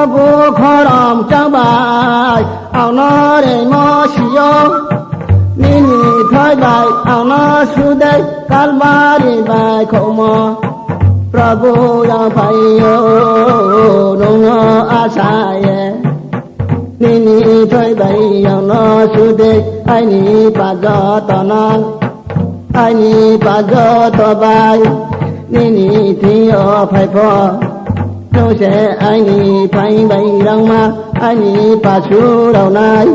Prabhu khoram trang bài ao nó để mò siêu nini thay bài ao nó su đây kalvari bài khổ mò Prabhu yang phải yo nong nó asaye nini thay bài ao nó su đây ai ni pa do to non ai ni pa do to bài nini thi yo phải phò đâu sẽ ai ni phải bay răng ma ai ni pa su đầu này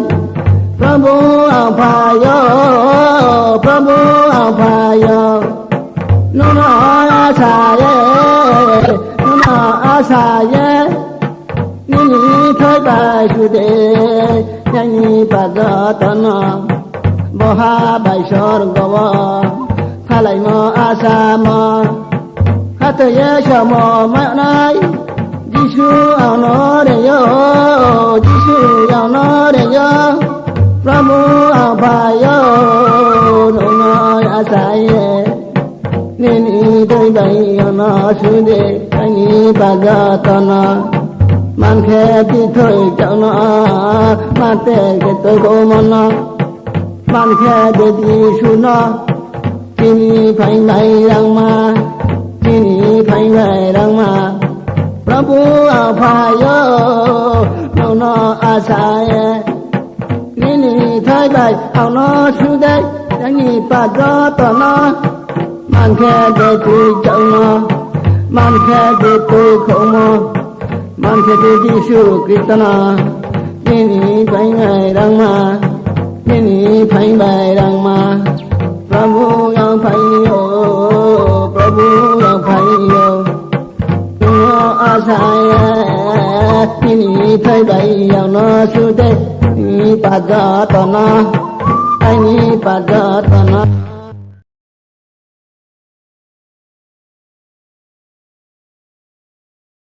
Prabhu ang payo Prabhu ang payo Nuno asaye Nuno asaye Nini thay bài su đề Nyanyi paga tana Boha bài sor gawa Thalai mo asama Hataye shamo manay Jisoo ang no de yo Jisoo ang no de yo Prabhu ang payo Nung asaye Nini thay bay ang no su de Nini paga tana Man khe ti thôi chao na Man te ke tôi go mon na Man khe de ti su na Nini phai bay rang ma Nini phai bay rang ma Prabhu ang payo Nung asaye Nini thay bài ao nó su đây Yang ni pa do to nó Man khe de tu chao nó Man khe de tu khổ mô Man khe de Jisu Kristana Nini phai ngài rang ma Nini phai bài rang ma Prabhu yang phai yo Prabhu yang phai yo Nung asaye Nini thay bài ao nó su đây Ni pada tanah, ni pada tanah.